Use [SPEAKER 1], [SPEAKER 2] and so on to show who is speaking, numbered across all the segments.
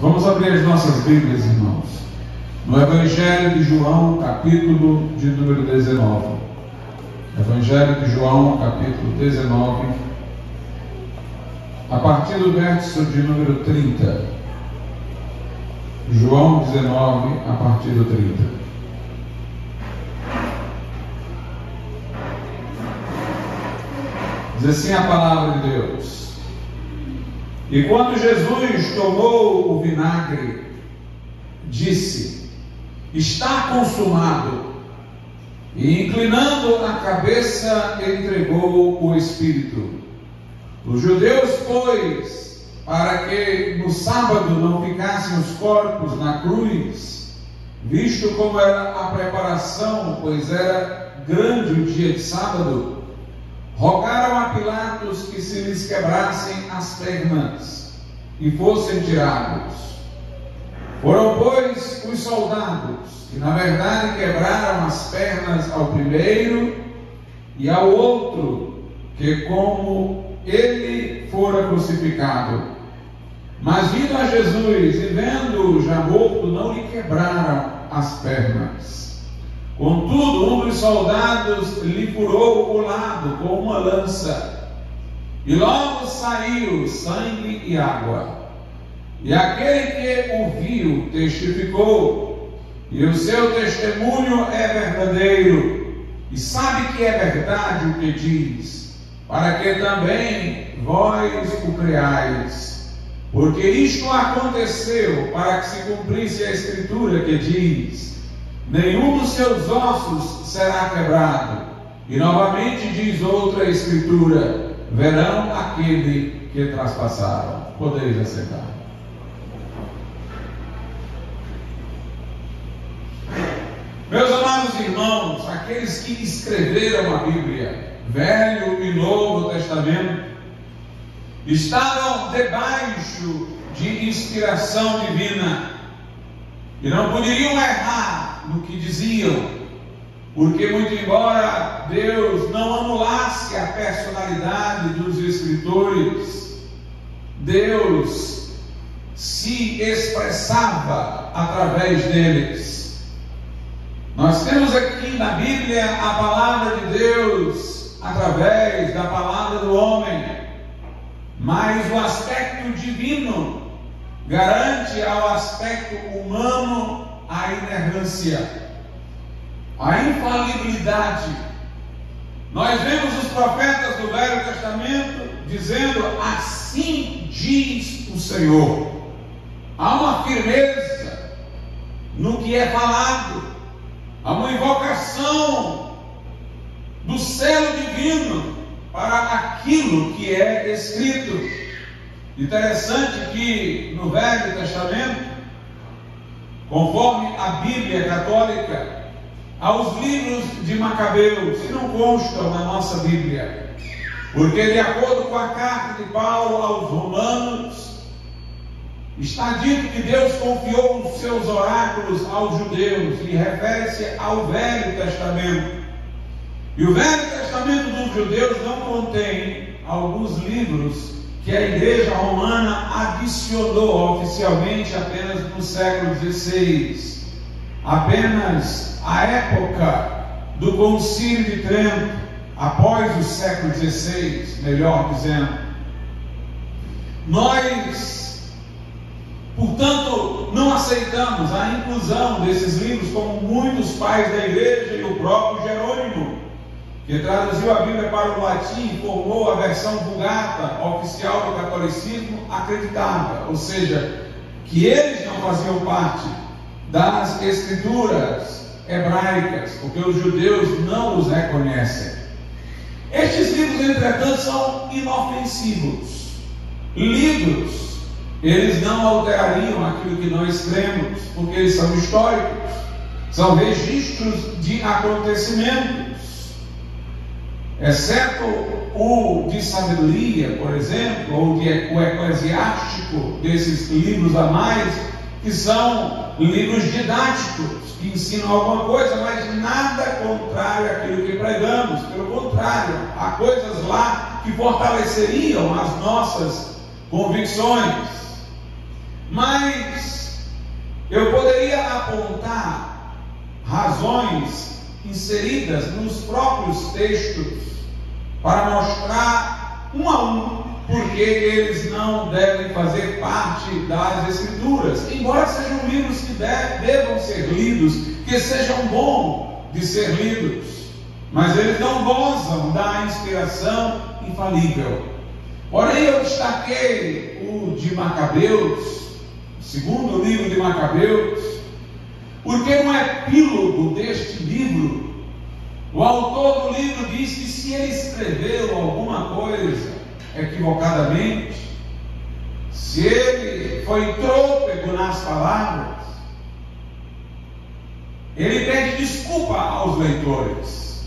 [SPEAKER 1] Vamos abrir as nossas Bíblias, irmãos, no Evangelho de João, capítulo de número 19. Evangelho de João, capítulo 19, a partir do verso de número 30. João 19, a partir do 30. Diz assim a palavra de Deus: E quando Jesus tomou o vinagre, disse: Está consumado. E inclinando a cabeça, entregou o Espírito. Os judeus, pois, para que no sábado não ficassem os corpos na cruz, visto como era a preparação, pois era grande o dia de sábado, rogaram a Pilatos que se lhes quebrassem as pernas e fossem tirados. Foram, pois, os soldados, que na verdade quebraram as pernas ao primeiro e ao outro, que como ele fora crucificado. Mas vindo a Jesus e vendo-o já morto, não lhe quebraram as pernas. Contudo, um dos soldados lhe furou o lado com uma lança, e logo saiu sangue e água. E aquele que o viu testificou, e o seu testemunho é verdadeiro, e sabe que é verdade o que diz, para que também vós o creais. Porque isto aconteceu para que se cumprisse a Escritura que diz: nenhum dos seus ossos será quebrado. E novamente diz outra Escritura: verão aquele que traspassaram. Podeis assentar. Meus amados irmãos, aqueles que escreveram a Bíblia, Velho e Novo Testamento, estavam debaixo de inspiração divina e não poderiam errar no que diziam, porque muito embora Deus não anulasse a personalidade dos escritores, Deus se expressava através deles. Nós temos aqui na Bíblia a palavra de Deus através da palavra do homem, mas o aspecto divino garante ao aspecto humano a inerrância, a infalibilidade. Nós vemos os profetas do Velho Testamento dizendo: assim diz o Senhor. Há uma firmeza no que é falado, há uma invocação do selo divino para aquilo que é escrito. Interessante que no Velho Testamento, conforme a Bíblia católica, há os livros de Macabeus, que não constam na nossa Bíblia, porque de acordo com a carta de Paulo aos Romanos, está dito que Deus confiou os seus oráculos aos judeus, e refere-se ao Velho Testamento. E o Velho Testamento dos judeus não contém alguns livros que a Igreja Romana adicionou oficialmente apenas no século XVI, apenas a época do Concílio de Trento, após o século XVI, melhor dizendo. Nós, portanto, não aceitamos a inclusão desses livros, como muitos pais da Igreja e o próprio Jerônimo, que traduziu a Bíblia para o latim e formou a versão Vulgata oficial do catolicismo, acreditava, ou seja, que eles não faziam parte das escrituras hebraicas, porque os judeus não os reconhecem. Estes livros, entretanto, são inofensivos. Livros, eles não alterariam aquilo que nós cremos, porque eles são históricos, são registros de acontecimentos. Exceto o de sabedoria, por exemplo, ou o eclesiástico, desses livros a mais, que são livros didáticos, que ensinam alguma coisa, mas nada contrário àquilo que pregamos. Pelo contrário, há coisas lá que fortaleceriam as nossas convicções. Mas eu poderia apontar razões inseridas nos próprios textos para mostrar um a um porque eles não devem fazer parte das Escrituras, embora sejam livros que devam ser lidos, que sejam bons de ser lidos, mas eles não gozam da inspiração infalível. Porém, eu destaquei o de Macabeus, o segundo livro de Macabeus, porque no epílogo deste livro, o autor do livro diz que se ele escreveu alguma coisa equivocadamente, se ele foi trôpego nas palavras, ele pede desculpa aos leitores,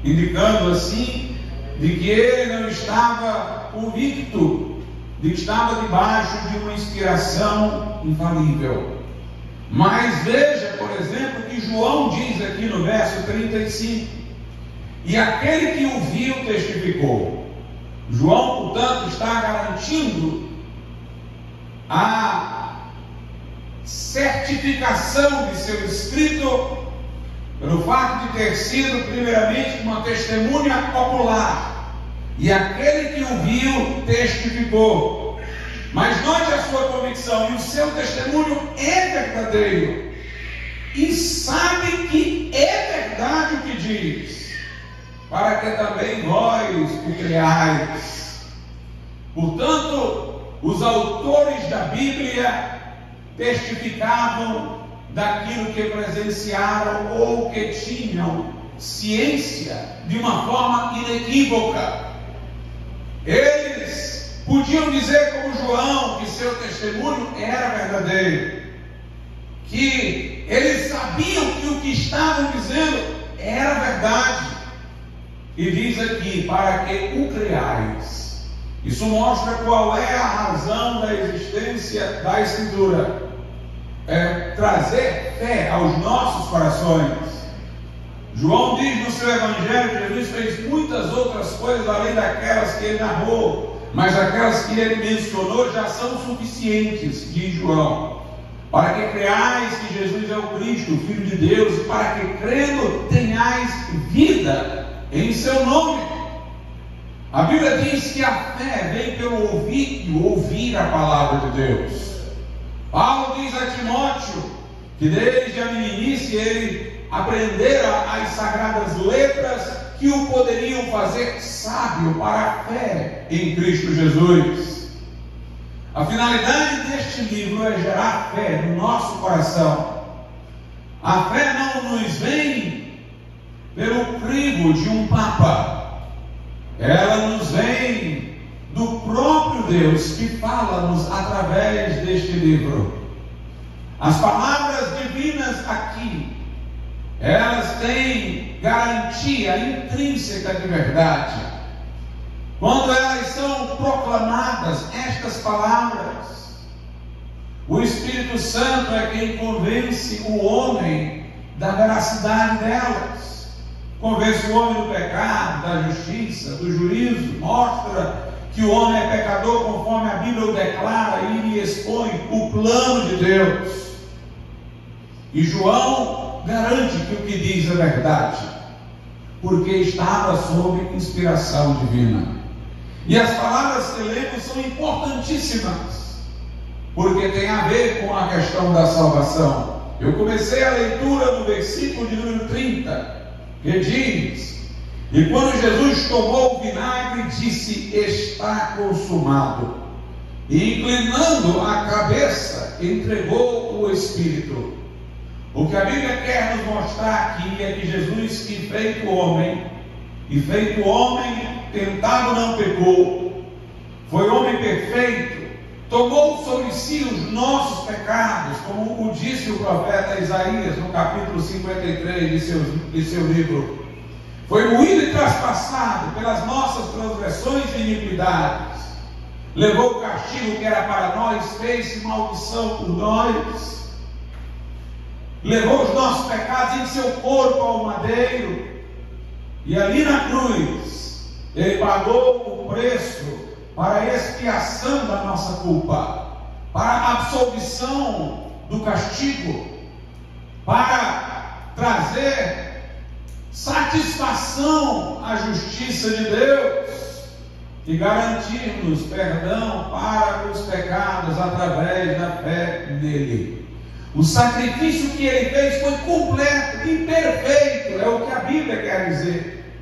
[SPEAKER 1] indicando assim de que ele não estava convicto, de que estava debaixo de uma inspiração infalível. Mas veja, por exemplo, que João diz aqui no verso 35: e aquele que o viu testificou. João, portanto, está garantindo a certificação de seu escrito pelo fato de ter sido primeiramente uma testemunha popular, e aquele que o viu testificou. Mas note a sua convicção, e o seu testemunho é verdadeiro, e sabe que é verdade o que diz, para que também vós o creais. Portanto, os autores da Bíblia testificavam daquilo que presenciaram ou que tinham ciência de uma forma inequívoca. Eles podiam dizer como João que seu testemunho era verdadeiro, que eles sabiam que o que estavam dizendo era verdade. E diz aqui, para que o creais. Isso mostra qual é a razão da existência da Escritura. É trazer fé aos nossos corações. João diz no seu Evangelho que Jesus fez muitas outras coisas além daquelas que ele narrou, mas aquelas que ele mencionou já são suficientes, diz João, para que creais que Jesus é o Cristo, o Filho de Deus, e para que crendo tenhais vida em seu nome. A Bíblia diz que a fé vem pelo ouvir e ouvir a palavra de Deus. Paulo diz a Timóteo que desde a meninice ele aprendera as sagradas letras que o poderiam fazer sábio para a fé em Cristo Jesus. A finalidade deste livro é gerar fé no nosso coração. A fé não nos vem pelo crivo de um papa, ela nos vem do próprio Deus que fala-nos através deste livro. As palavras divinas aqui, elas têm garantia intrínseca de verdade. Quando elas são proclamadas, estas palavras, o Espírito Santo é quem convence o homem da veracidade delas. Convence o homem do pecado, da justiça, do juízo, mostra que o homem é pecador conforme a Bíblia o declara e lhe expõe o plano de Deus. E João garante que o que diz é verdade, porque estava sob inspiração divina. E as palavras que lemos são importantíssimas, porque tem a ver com a questão da salvação. Eu comecei a leitura do versículo de número 30, que diz: e quando Jesus tomou o vinagre, disse: está consumado. E inclinando a cabeça, entregou o Espírito. O que a Bíblia quer nos mostrar aqui é que Jesus, que feito homem, tentado não pecou, foi homem perfeito, tomou sobre si os nossos pecados, como o disse o profeta Isaías no capítulo 53 de seu livro. Foi moído e traspassado pelas nossas transgressões e iniquidades. Levou o castigo que era para nós, fez maldição por nós. Levou os nossos pecados em seu corpo ao madeiro. E ali na cruz, ele pagou o preço para a expiação da nossa culpa. para a absolvição do castigo, para trazer satisfação à justiça de Deus e garantir-nos perdão para os pecados através da fé nele. O sacrifício que ele fez foi completo e perfeito, é o que a Bíblia quer dizer.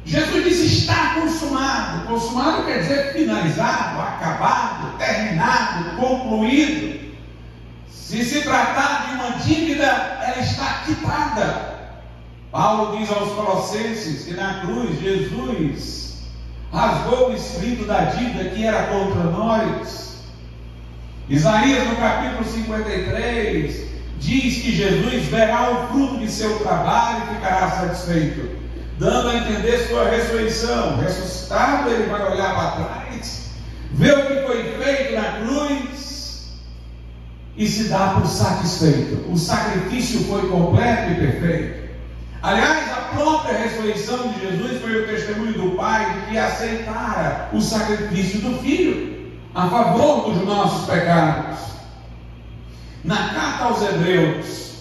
[SPEAKER 1] Jesus disse: está consumado. Consumado quer dizer finalizado, acabado, terminado, concluído. Se tratar de uma dívida, ela está quitada. Paulo diz aos Colossenses que na cruz Jesus rasgou o escrito da dívida que era contra nós. Isaías, no capítulo 53, diz que Jesus verá o fruto de seu trabalho e ficará satisfeito, dando a entender sua ressurreição. Ressuscitado, ele vai olhar para trás, ver o que foi feito na cruz e se dá por satisfeito. O sacrifício foi completo e perfeito. Aliás, a própria ressurreição de Jesus foi o testemunho do Pai de que aceitara o sacrifício do Filho a favor dos nossos pecados. Na carta aos Hebreus,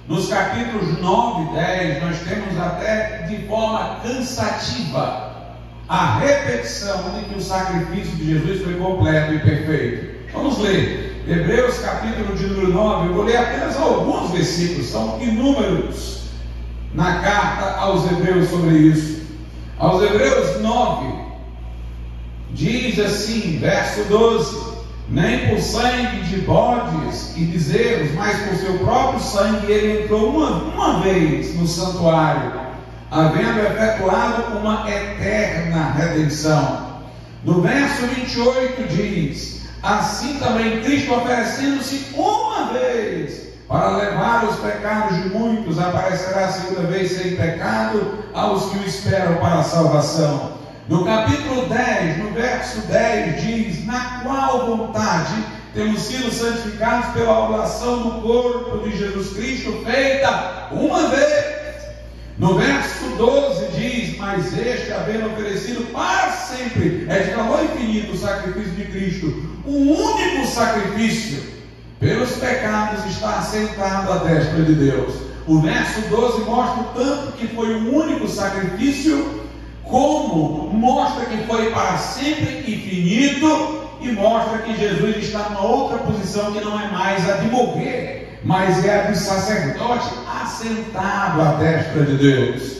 [SPEAKER 1] nos capítulos 9 e 10, nós temos até de forma cansativa a repetição de que o sacrifício de Jesus foi completo e perfeito. Vamos ler Hebreus capítulo de número 9. Eu vou ler apenas alguns versículos, são inúmeros na carta aos Hebreus sobre isso. Aos Hebreus 9 diz assim, verso 12: nem por sangue de bodes e bezerros, mas por seu próprio sangue ele entrou uma vez no santuário, havendo efetuado uma eterna redenção. No verso 28 diz: assim também Cristo, oferecendo-se uma vez para levar os pecados de muitos, aparecerá a segunda vez sem pecado aos que o esperam para a salvação. No capítulo 10, no verso 10, diz: na qual vontade temos sido santificados pela oblação do corpo de Jesus Cristo, feita uma vez. No verso 12 diz: mas este, havendo oferecido para sempre, é de valor infinito o sacrifício de Cristo, o único sacrifício pelos pecados, está assentado à destra de Deus. O verso 12 mostra o tanto que foi o único sacrifício, como mostra que foi para sempre infinito, e mostra que Jesus está numa outra posição que não é mais a de morrer, mas é a de sacerdote assentado à destra de Deus.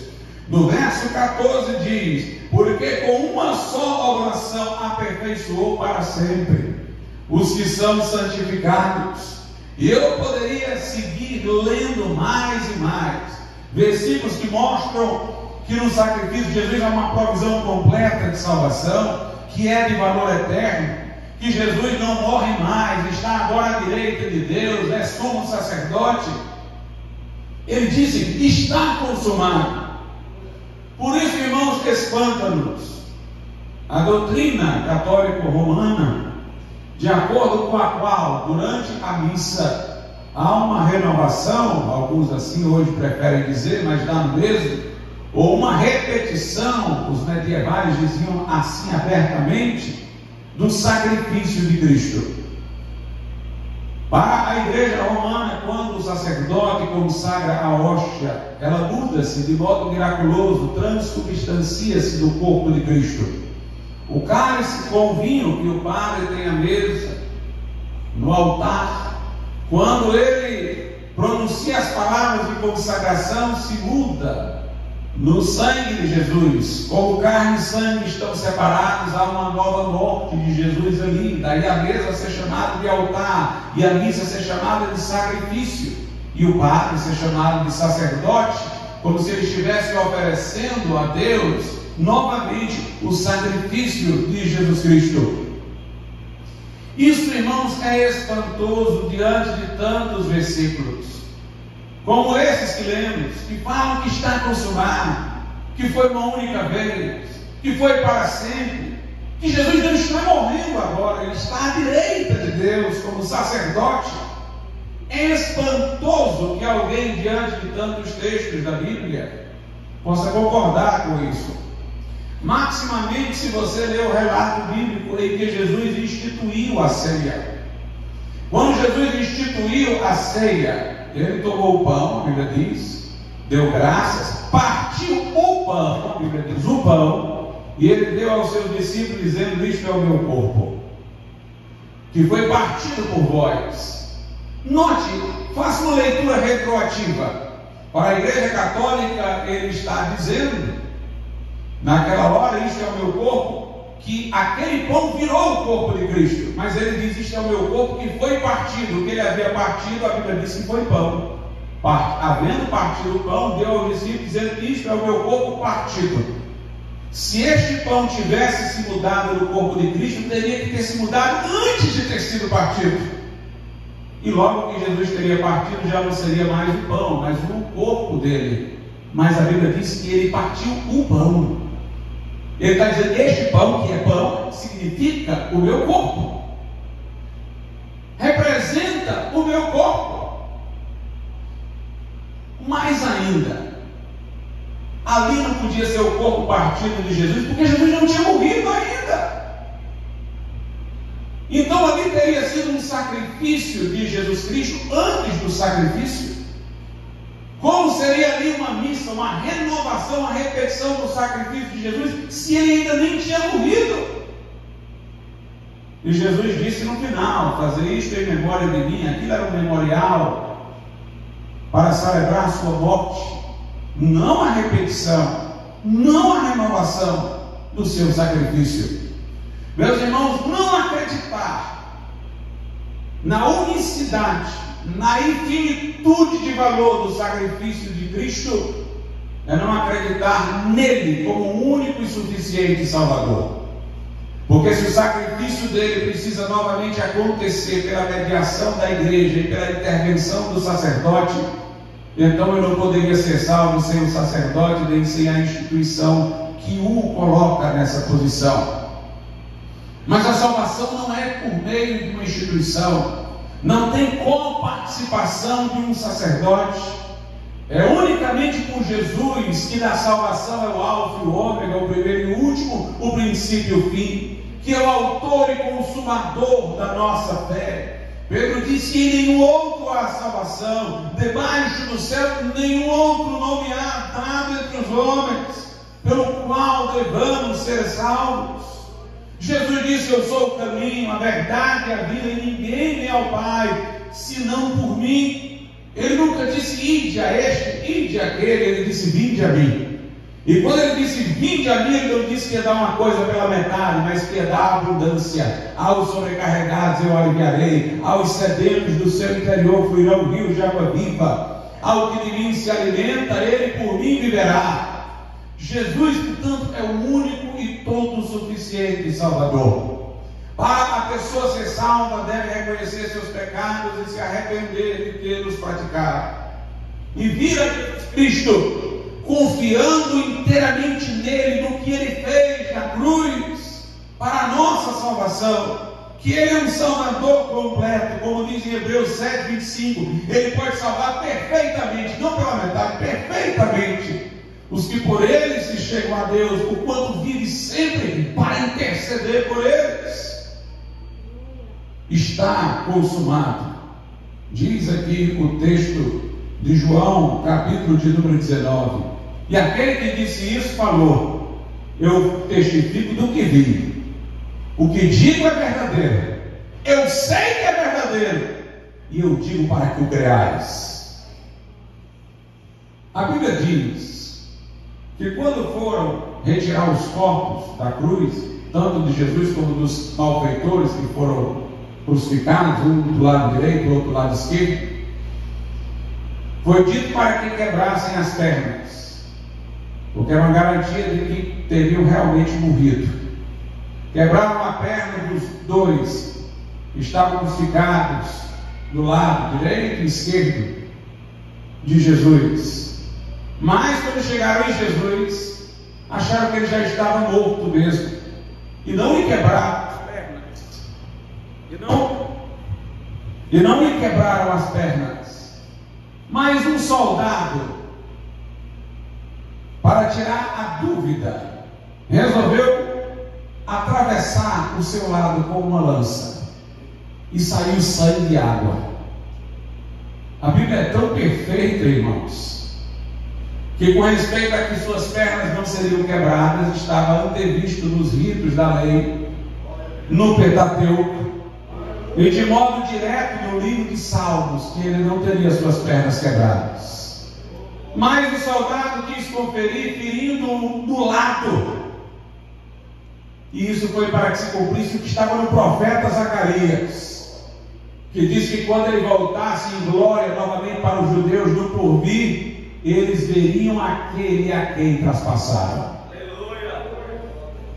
[SPEAKER 1] No verso 14 diz: porque com uma só oblação aperfeiçoou para sempre os que são santificados. E eu poderia seguir lendo mais e mais versículos que mostram que no sacrifício de Jesus há uma provisão completa de salvação, que é de valor eterno, que Jesus não morre mais, está agora à direita de Deus, é sumo sacerdote. Ele disse: está consumado. Por isso, irmãos, que espanta-nos a doutrina católico-romana, de acordo com a qual, durante a missa, há uma renovação, alguns assim hoje preferem dizer, mas dá no mesmo, ou uma repetição, os medievais diziam assim abertamente, do sacrifício de Cristo. Para a igreja romana, quando o sacerdote consagra a hóstia, ela muda-se de modo miraculoso, transubstancia-se do corpo de Cristo. O cálice com vinho que o padre tem à mesa, no altar, quando ele pronuncia as palavras de consagração, se muda no sangue de Jesus. Como carne e sangue estão separados, há uma nova morte de Jesus ali. Daí a mesa ser chamada de altar, e a missa ser chamada de sacrifício, e o padre ser chamado de sacerdote, como se ele estivesse oferecendo a Deus novamente o sacrifício de Jesus Cristo. Isso, irmãos, é espantoso diante de tantos versículos como esses que lemos, que falam que está consumado, que foi uma única vez, que foi para sempre, que Jesus não está morrendo agora, ele está à direita de Deus como sacerdote. É espantoso que alguém, diante de tantos textos da Bíblia, possa concordar com isso. Maximamente, se você ler o relato bíblico em que Jesus instituiu a ceia. Quando Jesus instituiu a ceia, ele tomou o pão, a Bíblia diz, deu graças, partiu o pão, a Bíblia diz, o pão, e ele deu aos seus discípulos dizendo: isto é o meu corpo, que foi partido por vós. Note, faça uma leitura retroativa. Para a Igreja Católica, ele está dizendo, naquela hora, isto é o meu corpo, que aquele pão virou o corpo de Cristo, mas ele diz: isto é o meu corpo que foi partido. O que ele havia partido, a Bíblia diz que foi pão. Havendo partido o pão, deu ao discípulo dizendo: isto é o meu corpo partido. Se este pão tivesse se mudado no corpo de Cristo, teria que ter se mudado antes de ter sido partido. E logo que Jesus teria partido, já não seria mais o pão, mas o corpo dele. Mas a Bíblia diz que ele partiu o pão. Ele está dizendo: este pão, que é pão, significa o meu corpo, representa o meu corpo. Mais ainda, ali não podia ser o corpo partido de Jesus, porque Jesus não tinha morrido ainda. Então ali teria sido um sacrifício de Jesus Cristo antes do sacrifício. Como seria ali uma missa, uma renovação, uma repetição do sacrifício de Jesus, se ele ainda nem tinha morrido? E Jesus disse no final: fazer isto em memória de mim. Aquilo era um memorial para celebrar a sua morte, não a repetição, não a renovação do seu sacrifício. Meus irmãos, não acreditar na unicidade, na infinitude de valor do sacrifício de Cristo é não acreditar nele como o único e suficiente Salvador. Porque se o sacrifício dele precisa novamente acontecer pela mediação da igreja e pela intervenção do sacerdote, então eu não poderia ser salvo sem o sacerdote, nem sem a instituição que o coloca nessa posição. Mas a salvação não é por meio de uma instituição, não tem coparticipação de um sacerdote. É unicamente por Jesus que da salvação é o alfa e o ômega, o primeiro e o último, o princípio e o fim, que é o autor e consumador da nossa fé. Pedro disse que em nenhum outro há salvação, debaixo do céu nenhum outro nome há dado entre os homens, pelo qual devamos ser salvos. Jesus disse: eu sou o caminho, a verdade e a vida, e ninguém vem ao Pai senão por mim. Ele nunca disse: ide a este, ide a aquele, ele disse: vinde a mim. E quando ele disse: vinde a mim, ele não disse que ia dar uma coisa pela metade, mas que ia dar abundância. Aos sobrecarregados eu aliviarei, aos sedentos do seu interior fluirão rios de água viva. Ao que de mim se alimenta, ele por mim viverá. Jesus, portanto, é o único e todo suficiente Salvador. Para a pessoa ser salva, deve reconhecer seus pecados e se arrepender de tê-los praticado, e vir a Jesus Cristo, confiando inteiramente nele, no que ele fez na cruz, para a nossa salvação, que ele é um Salvador completo, como diz em Hebreus 7:25, ele pode salvar perfeitamente, não pela metade, perfeitamente, os que por ele se chegam a Deus, por quanto vive sempre para interceder por eles. Está consumado. Diz aqui o texto de João, capítulo de número 19. E aquele que disse isso falou: eu testifico do que vi. O que digo é verdadeiro. Eu sei que é verdadeiro. E eu digo para que o creais. A Bíblia diz que quando foram retirar os corpos da cruz, tanto de Jesus como dos malfeitores que foram crucificados, um do lado direito, o outro do lado esquerdo, foi dito para que quebrassem as pernas, porque era uma garantia de que teriam realmente morrido. Quebraram a perna dos dois que estavam crucificados do lado direito e esquerdo de Jesus. Mas quando chegaram em Jesus, acharam que ele já estava morto mesmo, e não lhe quebraram as pernas, e não lhe quebraram as pernas. Mas um soldado, para tirar a dúvida, resolveu atravessar o seu lado com uma lança. e saiu sangue e água. A Bíblia é tão perfeita, irmãos, que com respeito a que suas pernas não seriam quebradas, estava antevisto nos ritos da lei, no Pentateuco, e de modo direto no livro de Salmos, que ele não teria suas pernas quebradas. Mas o soldado quis conferir, ferindo do lado. E isso foi para que se cumprisse o que estava no profeta Zacarias, que diz que quando ele voltasse em glória novamente para os judeus no porvir, eles veriam aquele a quem traspassaram.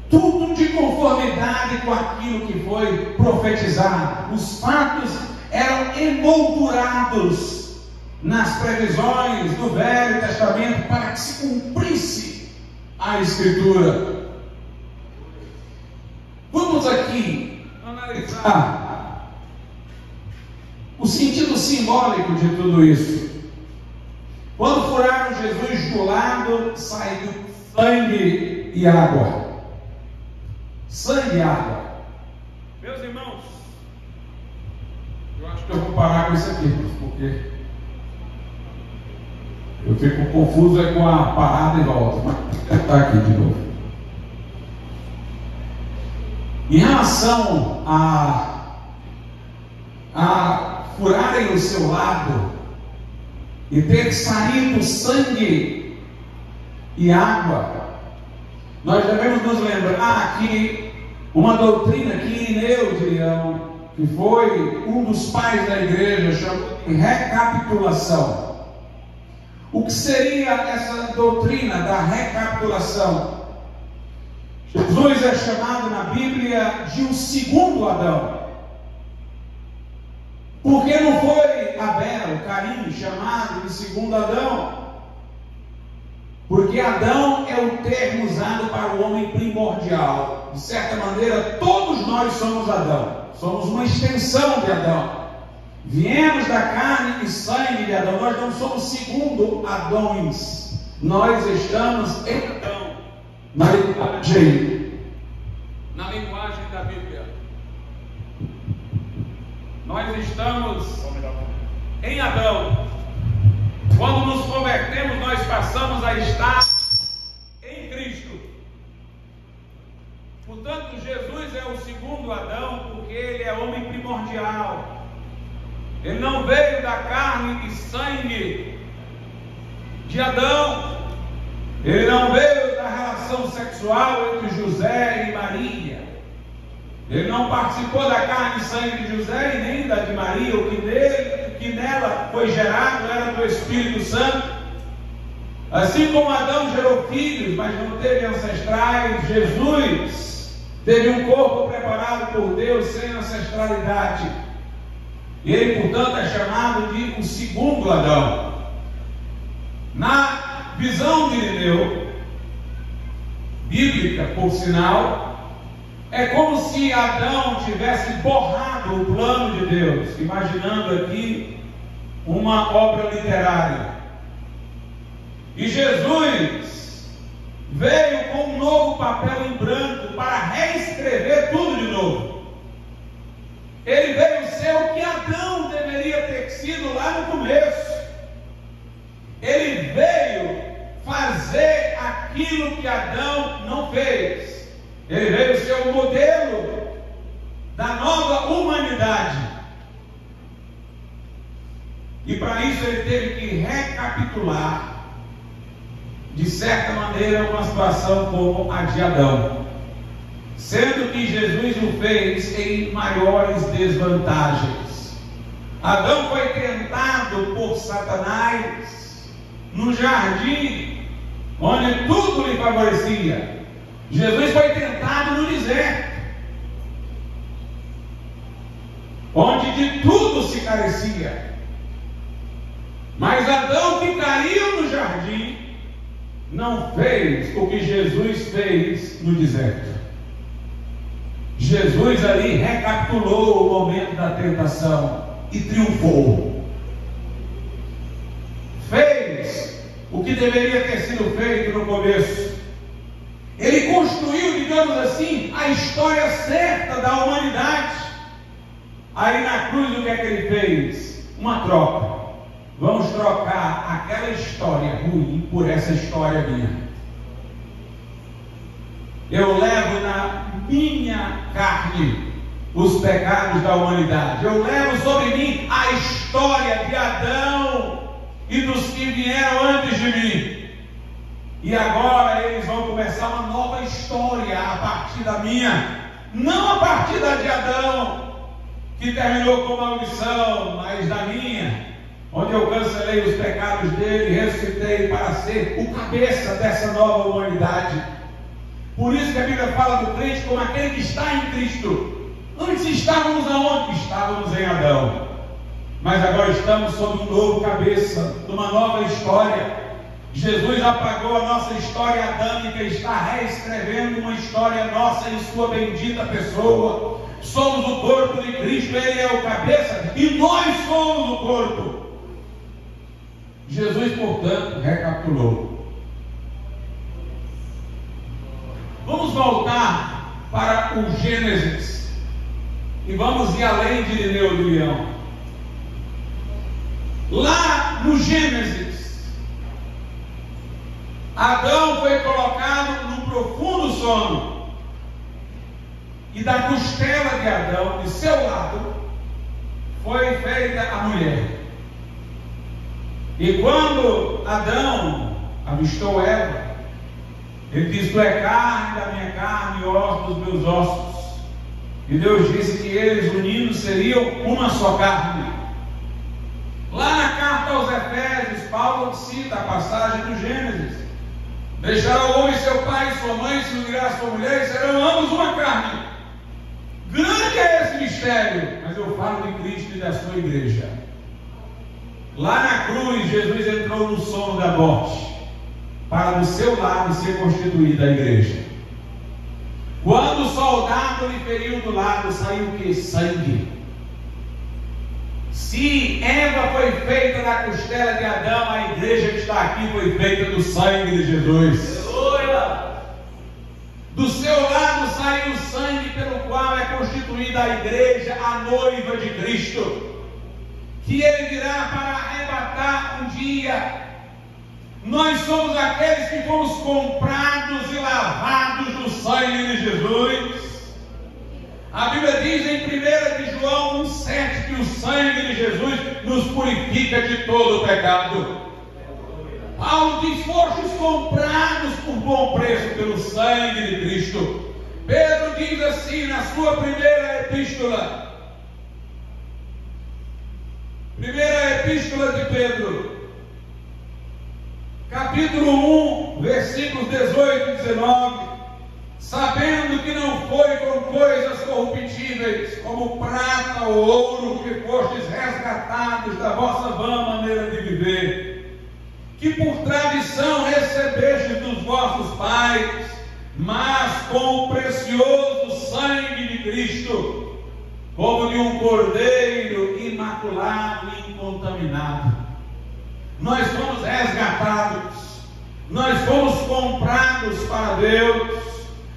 [SPEAKER 1] Tudo de conformidade com aquilo que foi profetizado. Os fatos eram emoldurados nas previsões do Velho Testamento para que se cumprisse a Escritura. Vamos aqui analisar o sentido simbólico de tudo isso. Quando furaram Jesus do lado, saiu sangue e água. Sangue e água. Meus irmãos, eu acho que eu vou parar com isso aqui, porque eu fico confuso com a parada e volta. Mas vou tentar aqui de novo. Em relação a furarem o seu lado e ter saído sangue e água, nós devemos nos lembrar que uma doutrina que Irineu de Leão, que foi um dos pais da igreja, chamou de recapitulação. O que seria essa doutrina da recapitulação? Jesus é chamado na Bíblia de um segundo Adão. Porque não foi Abel, Caim, chamado de segundo Adão? Porque Adão é o termo usado para o homem primordial. De certa maneira, todos nós somos Adão. Somos uma extensão de Adão. Viemos da carne e sangue de Adão. Nós não somos segundo Adões. Nós estamos em Adão. Na linguagem da Bíblia, nós estamos em Adão. Quando nos convertemos, nós passamos a estar em Cristo. Portanto, Jesus é o segundo Adão, porque ele é homem primordial. Ele não veio da carne e sangue de Adão. Ele não veio da relação sexual entre José e Maria. Ele não participou da carne e sangue de José e nem da de Maria. O que nela foi gerado era do Espírito Santo. Assim como Adão gerou filhos, mas não teve ancestrais, Jesus teve um corpo preparado por Deus sem ancestralidade. E ele, portanto, é chamado de o segundo Adão. Na visão de Irineu, bíblica por sinal, é como se Adão tivesse borrado o plano de Deus, imaginando aqui uma obra literária. E Jesus veio com um novo papel em branco para reescrever tudo de novo. Ele veio ser o que Adão deveria ter sido lá no começo. Ele veio fazer aquilo que Adão não fez. Ele veio ser o modelo da nova humanidade. E para isso ele teve que recapitular, de certa maneira, uma situação como a de Adão, sendo que Jesus o fez em maiores desvantagens. Adão foi tentado por Satanás no jardim, onde tudo lhe favorecia. Jesus foi tentado no deserto, onde de tudo se carecia. Mas Adão, que caiu no jardim, não fez o que Jesus fez no deserto. Jesus ali recapitulou o momento da tentação e triunfou. Fez o que deveria ter sido feito no começo. Ele construiu, digamos assim, a história certa da humanidade. Aí na cruz o que é que ele fez? Uma troca. Vamos trocar aquela história ruim por essa história minha. Eu levo na minha carne os pecados da humanidade. Eu levo sobre mim a história de Adão e dos que vieram antes de mim. E agora eles vão começar uma nova história a partir da minha, não a partir da de Adão, que terminou com maldição, mas da minha, onde eu cancelei os pecados dele e ressuscitei para ser o cabeça dessa nova humanidade. Por isso que a Bíblia fala do crente como aquele que está em Cristo. Antes estávamos aonde? Estávamos em Adão. Mas agora estamos sob um novo cabeça, numa nova história. Jesus apagou a nossa história adâmica e está reescrevendo uma história nossa em sua bendita pessoa. Somos o corpo de Cristo, Ele é o cabeça e nós somos o corpo. Jesus, portanto, recapitulou. Vamos voltar para o Gênesis e vamos ir além de Irineu do Leão. Lá no Gênesis, Adão foi colocado num profundo sono, e da costela de Adão, de seu lado, foi feita a mulher. E quando Adão avistou Eva, ele disse: tu é carne da minha carne e osso dos meus ossos. E Deus disse que eles unidos seriam uma só carne. Lá na carta aos Efésios, Paulo cita a passagem do Gênesis: deixará o homem seu pai e sua mãe, se unirá a sua mulher, e serão ambos uma carne. Grande é esse mistério, mas eu falo de Cristo e da sua igreja. Lá na cruz, Jesus entrou no sono da morte, para do seu lado ser constituída a igreja. Quando o soldado lhe feriu do lado, saiu o que? Sangue. Se Eva foi feita da costela de Adão, a igreja que está aqui foi feita do sangue de Jesus. Aleluia! Do seu lado saiu o sangue pelo qual é constituída a igreja, a noiva de Cristo, que ele virá para arrebatar um dia. Nós somos aqueles que fomos comprados e lavados no sangue de Jesus. A Bíblia diz em 1 de João 1,7 que o sangue de Jesus nos purifica de todo o pecado. Paulo diz: fostes comprados por bom preço pelo sangue de Cristo. Pedro diz assim na sua primeira epístola, de Pedro, capítulo 1, versículos 18 e 19: sabendo que não foi com coisas corruptíveis, como prata ou ouro, que fostes resgatados da vossa vã maneira de viver, que por tradição recebestes dos vossos pais, mas com o precioso sangue de Cristo, como de um cordeiro imaculado e incontaminado. Nós fomos resgatados, nós fomos comprados para Deus,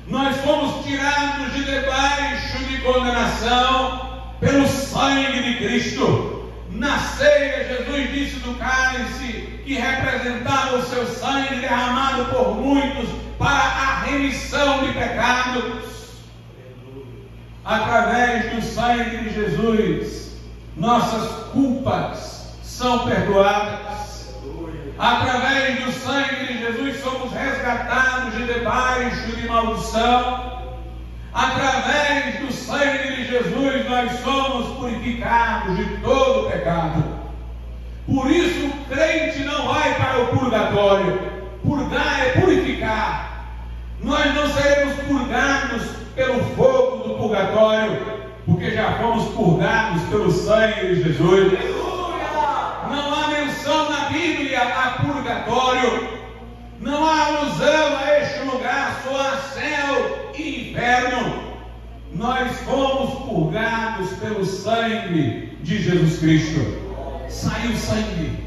[SPEAKER 1] nós fomos tirados de debaixo de condenação pelo sangue de Cristo. Na ceia, Jesus disse do cálice que representava o seu sangue derramado por muitos para a remissão de pecados. Através do sangue de Jesus, nossas culpas são perdoadas. Através do sangue de Jesus somos resgatados de debaixo de maldição. Através do sangue de Jesus nós somos purificados de todo pecado. Por isso o crente não vai para o purgatório. Purgar é purificar. Nós não seremos purgados pelo fogo do purgatório, porque já fomos purgados pelo sangue de Jesus. Não há menção na Bíblia a purgatório, não há alusão a este lugar, só há céu e inferno. Nós fomos purgados pelo sangue de Jesus Cristo. Saiu sangue,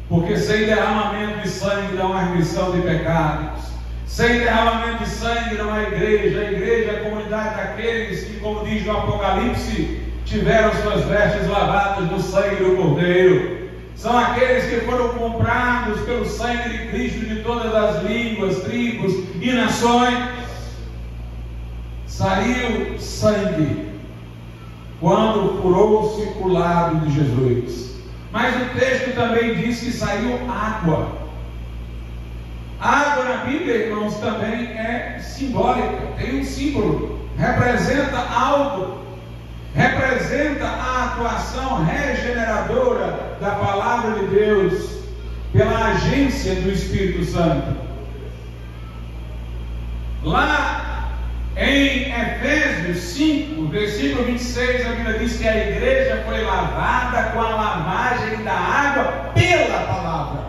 [SPEAKER 1] porque sem derramamento de sangue não há remissão de pecados. Sem derramamento de sangue não há igreja. A igreja é a comunidade daqueles que, como diz no Apocalipse, tiveram suas vestes lavadas no sangue do Cordeiro. São aqueles que foram comprados pelo sangue de Cristo de todas as línguas, tribos e nações. Saiu sangue quando furou-se o lado de Jesus. Mas o texto também diz que saiu água. Água na Bíblia, irmãos, também é simbólica, tem um símbolo, representa algo, representa a atuação regeneradora da palavra de Deus pela agência do Espírito Santo. Lá em Efésios 5, versículo 26, a Bíblia diz que a igreja foi lavada com a lavagem da água pela palavra.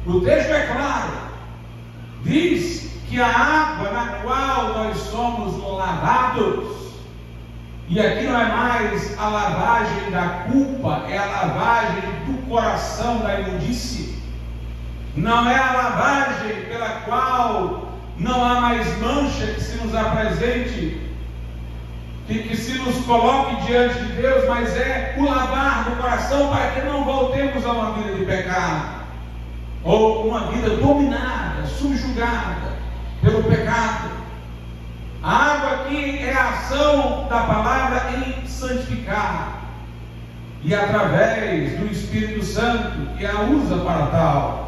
[SPEAKER 1] O texto é claro, diz que a água na qual nós somos lavados, e aqui não é mais a lavagem da culpa, é a lavagem do coração da imundície, não é a lavagem pela qual não há mais mancha que se nos apresente, que se nos coloque diante de Deus, mas é o lavar do coração para que não voltemos a uma vida de pecado, ou uma vida dominada, subjugada pelo pecado. A água aqui é a ação da palavra em santificar, e através do Espírito Santo que a usa para tal.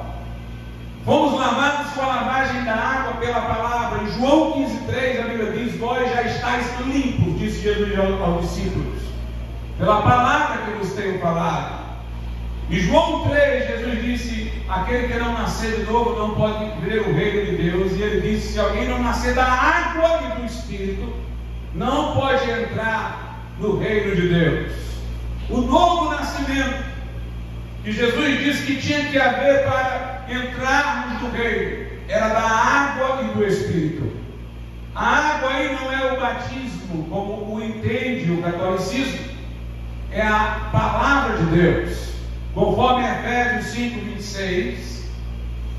[SPEAKER 1] Fomos lavados com a lavagem da água pela palavra. Em João 15,3 a Bíblia diz: vós já estáis limpos, disse Jesus aos discípulos, pela palavra que vos tenho falado. Em João 3, Jesus disse: aquele que não nascer de novo não pode ver o reino de Deus. E ele disse: se alguém não nascer da água e do Espírito, não pode entrar no reino de Deus. O novo nascimento que Jesus disse que tinha que haver para entrarmos no reino era da água e do Espírito. A água aí não é o batismo como o entende o catolicismo, é a palavra de Deus, conforme Efésios 5, 26,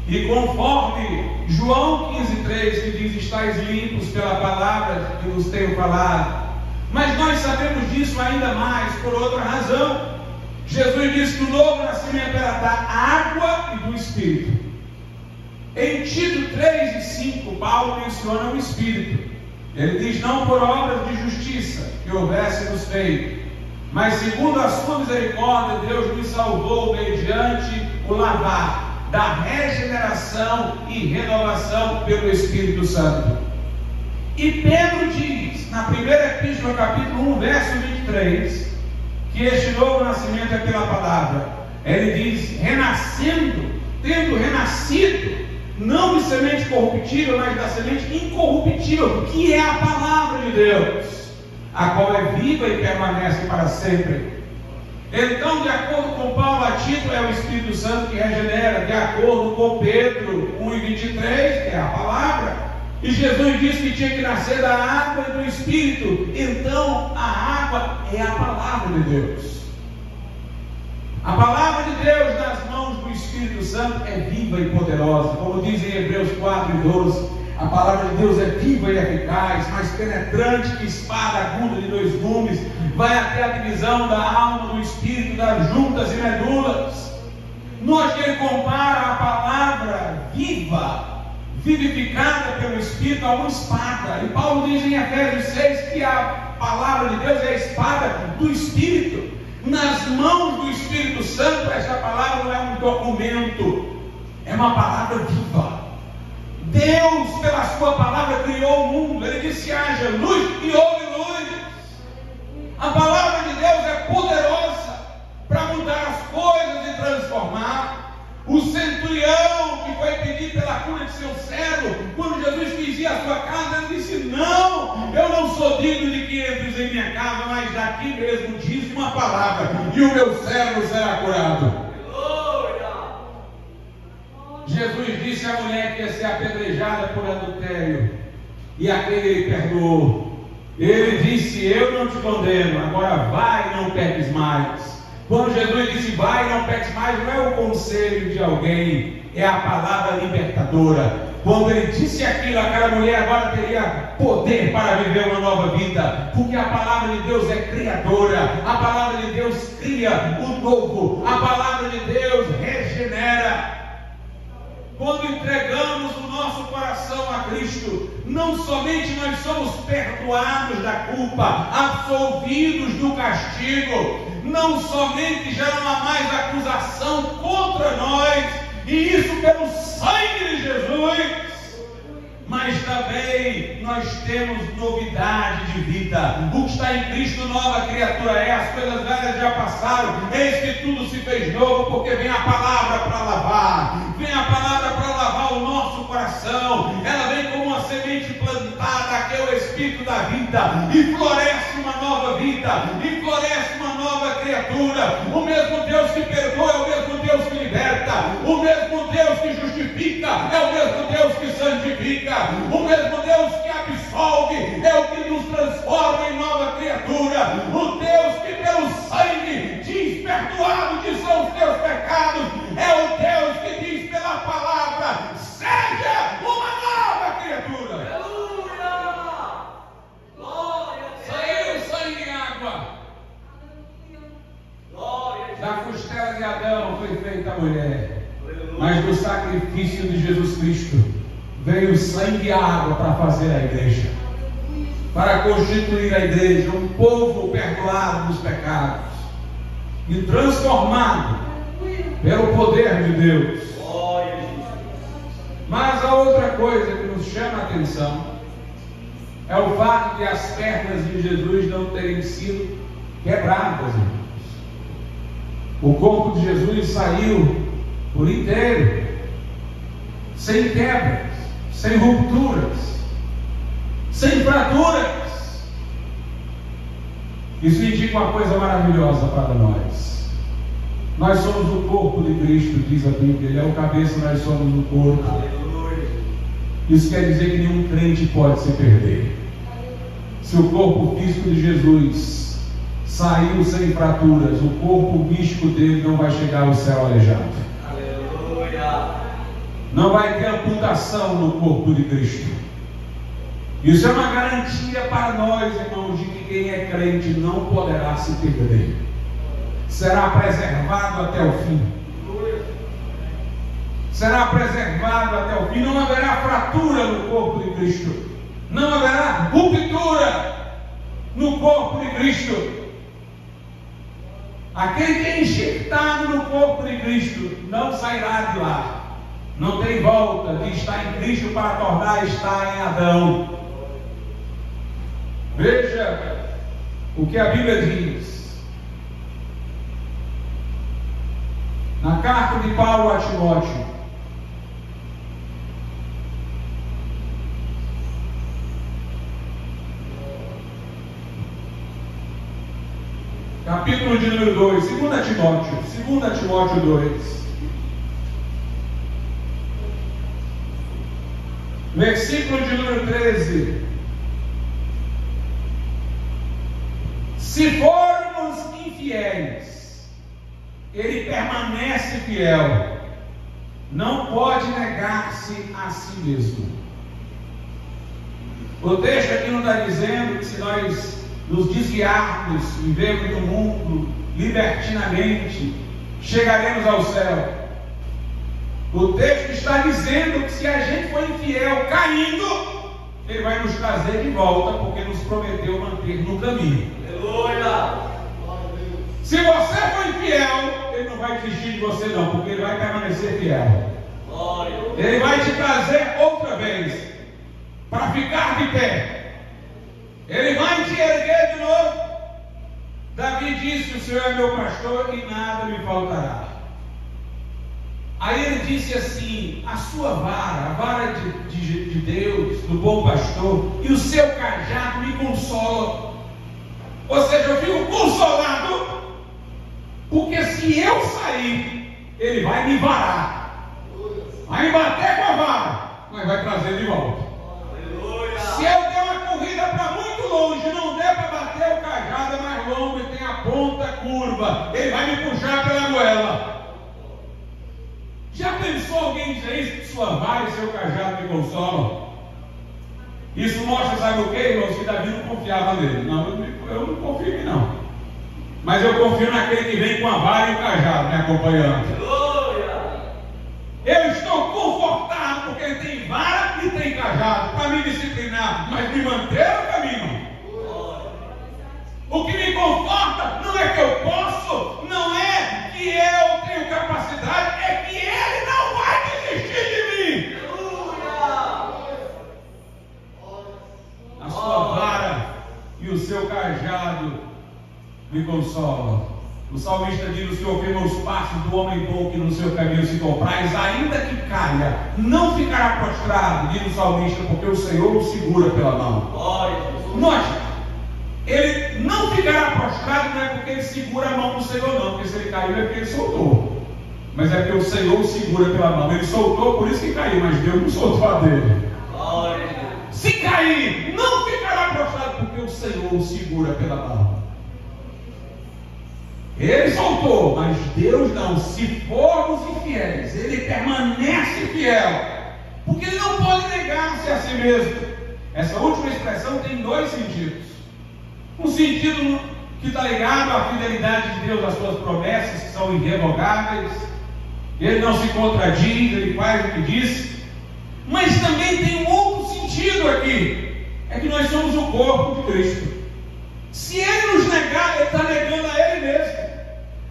[SPEAKER 1] e conforme João 15,3, que diz: estáis limpos pela palavra que vos tenho falado. Mas nós sabemos disso ainda mais por outra razão. Jesus disse que o novo nascimento era da água e do Espírito. Em Tito 3 e 5, Paulo menciona o Espírito. Ele diz: não por obras de justiça que houvéssemos feito, mas segundo a sua misericórdia, Deus nos salvou mediante o lavar da regeneração e renovação pelo Espírito Santo. E Pedro diz, na primeira epístola, capítulo 1, verso 23, que este novo nascimento é pela palavra. Ele diz: renascendo, tendo renascido, não de semente corruptível, mas da semente incorruptível, que é a palavra de Deus, a qual é viva e permanece para sempre. Então, de acordo com Paulo a Tito, é o Espírito Santo que regenera. De acordo com Pedro 1,23, é a palavra. E Jesus disse que tinha que nascer da água e do Espírito. Então a água é a palavra de Deus. A palavra de Deus nas mãos do Espírito Santo é viva e poderosa. Como diz em Hebreus 4:12, a palavra de Deus é viva e eficaz, mais penetrante que espada aguda de 2 gumes, vai até a divisão da alma, do espírito, das juntas e medulas. Nós que ele compara a palavra viva, vivificada pelo Espírito, a uma espada. E Paulo diz em Efésios 6 que a palavra de Deus é a espada do Espírito. Nas mãos do Espírito Santo, esta palavra não é um documento, é uma palavra viva. Deus, pela sua palavra, criou o mundo. Ele disse: haja luz e houve luz. A palavra de Deus é poderosa para mudar as coisas e transformar. O centurião que foi pedir pela cura de seu servo, quando Jesus quis ir à sua casa, ele disse: não, eu não sou digno de que entres em minha casa, mas daqui mesmo diz uma palavra e o meu servo será curado. Jesus disse à mulher que ia ser apedrejada por adultério, e aquele ele perdoou. Ele disse: eu não te condeno, agora vai e não peques mais. Quando Jesus disse vai e não peques mais, não é o conselho de alguém, é a palavra libertadora. Quando ele disse aquilo, aquela mulher agora teria poder para viver uma nova vida, porque a palavra de Deus é criadora, a palavra de Deus cria o novo, a palavra de Deus regenera. Quando entregamos o nosso coração a Cristo, não somente nós somos perdoados da culpa, absolvidos do castigo, não somente já não há mais acusação contra nós, e isso pelo sangue de Jesus, mas também nós temos novidade de vida. O que está em Cristo, nova criatura é. As coisas velhas já passaram, eis que tudo se fez novo, porque vem a palavra para lavar, vem a palavra para lavar o nosso coração. Ela vem como uma semente plantada, que é o Espírito da vida, e floresce uma nova vida, e floresce uma nova criatura. O mesmo Deus que perdoa é o mesmo Deus que liberta, o mesmo Deus que justifica é o mesmo Deus que santifica, o mesmo Deus que absolve é o que nos transforma em nova criatura. O Deus que pelo sangue diz: perdoados são os teus pecados, é o Deus que diz pela palavra: seja uma nova criatura. Aleluia! Glória a Deus. Saiu sangue e água. Glória a Deus. Da costela de Adão foi feita a mulher, mas do sacrifício de Jesus Cristo veio o sangue e a água para fazer a igreja, para constituir a igreja, um povo perdoado dos pecados e transformado pelo poder de Deus. Mas a outra coisa que nos chama a atenção é o fato de as pernas de Jesus não terem sido quebradas, irmãos. O corpo de Jesus saiu por inteiro, sem quebras, sem rupturas, sem fraturas. Isso indica uma coisa maravilhosa para nós. Nós somos o corpo de Cristo, diz a Bíblia. Ele é o cabeça, nós somos o corpo. Aleluia. Isso quer dizer que nenhum crente pode se perder. Se o corpo físico de Jesus saiu sem fraturas, o corpo místico dele não vai chegar ao céu aleijado. Aleluia. Não vai ter amputação no corpo de Cristo. Isso é uma garantia para nós, irmãos, de que quem é crente não poderá se perder. Será preservado até o fim. Será preservado até o fim. Não haverá fratura no corpo de Cristo. Não haverá ruptura no corpo de Cristo. Aquele que é enxertado no corpo de Cristo não sairá de lá. Não tem volta de estar em Cristo para tornar a estar em Adão. Veja o que a Bíblia diz. Na carta de Paulo a Timóteo, capítulo de número 2, 2 Timóteo 2. Versículo de número 13. Se formos infiéis, ele permanece fiel, não pode negar-se a si mesmo. O texto aqui não está dizendo que se nós nos desviarmos, vivermos no mundo libertinamente, chegaremos ao céu. O texto está dizendo que se a gente for infiel caindo, Ele vai nos trazer de volta, porque nos prometeu manter no caminho. Aleluia! Se você for infiel, Ele não vai desistir de você não, porque Ele vai permanecer fiel. Ele vai te trazer outra vez, para ficar de pé. Ele vai te erguer de novo. Davi disse: o Senhor é meu pastor e nada me faltará. Aí ele disse assim: a sua vara, a vara de Deus, do bom pastor, e o seu cajado me consolam. Ou seja, eu fico consolado, porque se eu sair, ele vai me varar, vai me bater com a vara, mas vai trazer de volta. Aleluia. Se eu der uma corrida para muito longe, não der para bater, o cajado é mais longo e tem a ponta curva, ele vai me puxar pela goela. Já pensou alguém dizer isso? Que sua vara e seu cajado me me consolam. Isso mostra, sabe o que, irmãos? Que Davi não confiava nele. Não, eu não confio em mim, não. Mas eu confio naquele que vem com a vara e o cajado me acompanhando. Eu estou confortado porque ele tem vara e tem cajado para me disciplinar, mas me manter no caminho. O que me conforta não é que eu posso, não é que eu tenho capacidade, é que ele não vai desistir de mim. A sua vara e o seu cajado me consolam. O salmista diz: o Senhor firma os passos do homem bom que no seu caminho se compraz, ainda que caia, não ficará prostrado, diz o salmista, porque o Senhor o segura pela mão. Note, ele não ficará prostrado, não é porque ele segura a mão do Senhor, não, porque se ele caiu é porque ele soltou, mas é porque o Senhor o segura pela mão. Ele soltou, por isso que caiu, mas Deus não soltou a dele. Se cair, não ficará prostrado, porque o Senhor o segura pela mão. Ele soltou, mas Deus não. Se formos infiéis, ele permanece fiel, porque ele não pode negar-se a si mesmo. Essa última expressão tem dois sentidos. Um sentido que está ligado à fidelidade de Deus, às suas promessas, que são irrevogáveis. Ele não se contradiz, ele faz o que diz. Mas também tem um outro sentido aqui, é que nós somos o corpo de Cristo. Se ele nos negar, ele está negando a ele mesmo.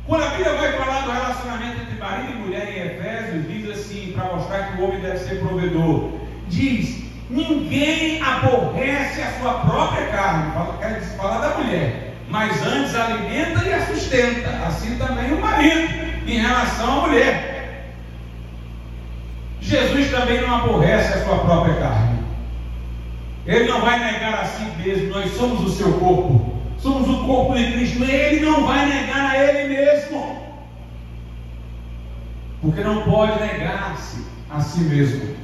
[SPEAKER 1] Quando a Bíblia vai falar do relacionamento entre marido e mulher em Efésios, diz assim, para mostrar que o homem deve ser provedor, diz: ninguém aborrece a sua própria carne, quer dizer, fala da mulher, mas antes alimenta e a sustenta, assim também o marido em relação à mulher. Jesus também não aborrece a sua própria carne. Ele não vai negar a si mesmo. Nós somos o seu corpo, somos o corpo de Cristo. Ele não vai negar a ele mesmo, porque não pode negar-se a si mesmo.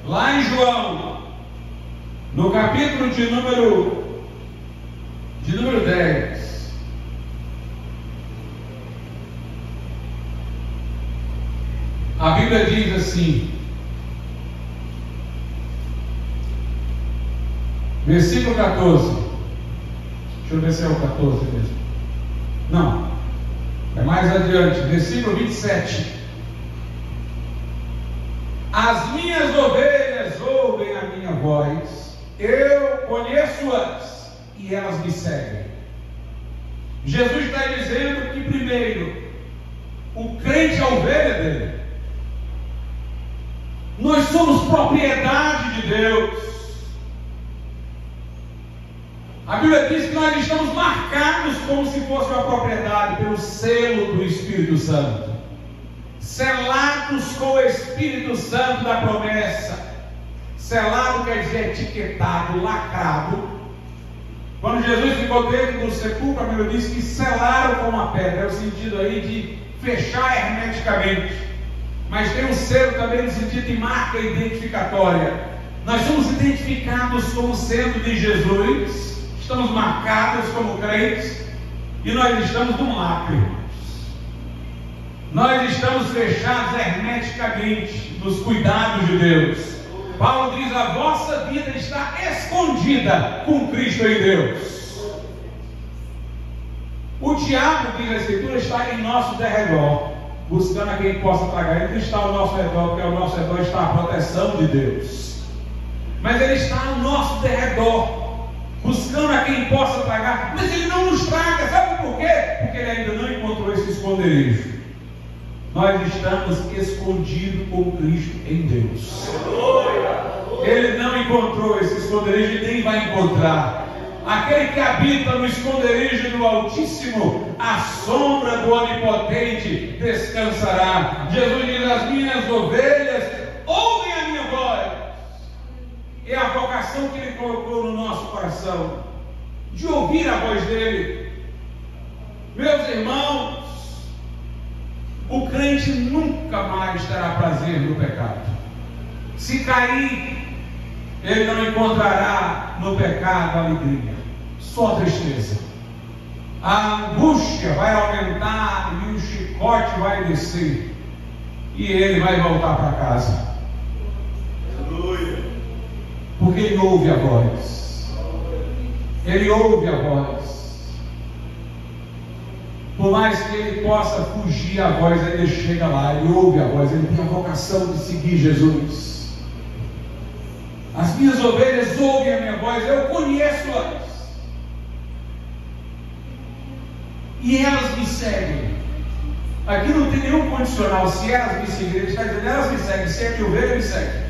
[SPEAKER 1] Lá em João, no capítulo de número 10, a Bíblia diz assim, versículo 14. Deixa eu ver se é o 14 mesmo. Não, é mais adiante, versículo 27. As minhas ovelhas ouvem a minha voz, eu conheço-as e elas me seguem. Jesus está dizendo que primeiro, o crente é a ovelha dele. Nós somos propriedade de Deus. A Bíblia diz que nós estamos marcados como se fosse uma propriedade pelo selo do Espírito Santo, selados com o Espírito Santo da promessa. Selado quer dizer etiquetado, lacrado. Quando Jesus ficou dentro do sepulcro, a Bíblia diz que selaram com uma pedra. É o sentido aí de fechar hermeticamente, mas tem um selo também no sentido de marca identificatória. Nós somos identificados como sendo de Jesus, estamos marcados como crentes, e nós estamos num lacre. Nós estamos fechados hermeticamente nos cuidados de Deus. Paulo diz: a vossa vida está escondida com Cristo em Deus. O diabo, diz a Escritura, está em nosso derredor, buscando a quem possa tragar. Ele não está ao nosso redor, porque ao nosso redor está a proteção de Deus. Mas ele está ao nosso derredor, buscando a quem possa tragar. Mas ele não nos traga, sabe por quê? Porque ele ainda não encontrou esse esconderijo. Nós estamos escondidos com Cristo em Deus. Ele não encontrou esse esconderijo e nem vai encontrar. Aquele que habita no esconderijo do Altíssimo, à sombra do Onipotente descansará. Jesus diz: as minhas ovelhas ouvem a minha voz. É a vocação que Ele colocou no nosso coração, de ouvir a voz dEle. Meus irmãos, o crente nunca mais terá prazer no pecado. Se cair, ele não encontrará no pecado alegria, só tristeza. A angústia vai aumentar e o chicote vai descer, e ele vai voltar para casa. Aleluia. porque ele ouve a voz. Ele ouve a voz. Por mais que ele possa fugir a voz, ele chega lá, ele ouve a voz, ele tem a vocação de seguir Jesus. As minhas ovelhas ouvem a minha voz, eu conheço-as. E elas me seguem. Aqui não tem nenhum condicional. Se elas me seguirem, ele está dizendo, elas me seguem. Se é minha ovelha, me segue.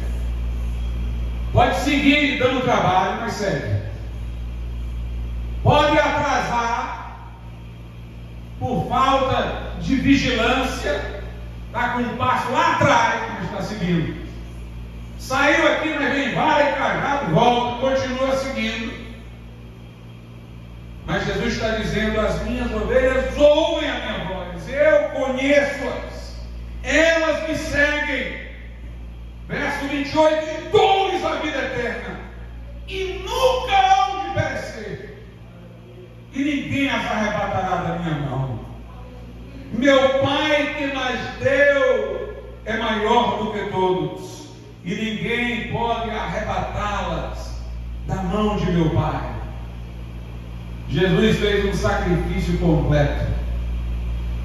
[SPEAKER 1] Pode seguir dando trabalho, mas segue. Pode atrasar por falta de vigilância, está com um passo lá atrás, mas está seguindo. Saiu aqui, mas vem, vai, cajado, volta, continua seguindo. Mas Jesus está dizendo, as minhas ovelhas ouvem a minha voz, eu conheço-as, elas me seguem. Verso 28, e dou-lhes a vida eterna, e nunca hão de perecer, e ninguém as arrebatará da minha mão. Meu Pai que nas deu é maior do que todos, e ninguém pode arrebatá-las da mão de meu Pai. Jesus fez um sacrifício completo.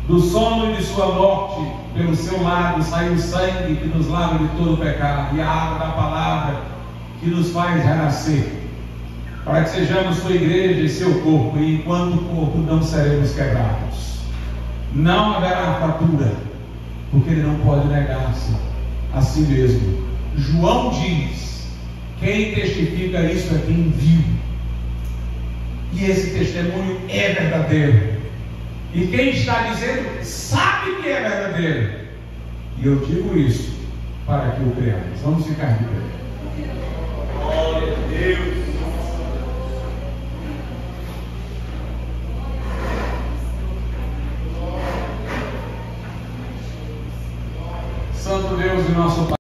[SPEAKER 1] Do sono e de sua morte, pelo seu lado saiu o sangue que nos lava de todo pecado, e a água da palavra que nos faz renascer, para que sejamos sua igreja e seu corpo, e enquanto corpo não seremos quebrados. Não haverá fratura, porque ele não pode negar-se a si mesmo. João diz, quem testifica isso é quem viu, e esse testemunho é verdadeiro. E quem está dizendo sabe que é verdadeiro. E eu digo isso para que o creamos. Vamos ficar de pé. Glória a Deus. Santo Deus e nosso Pai.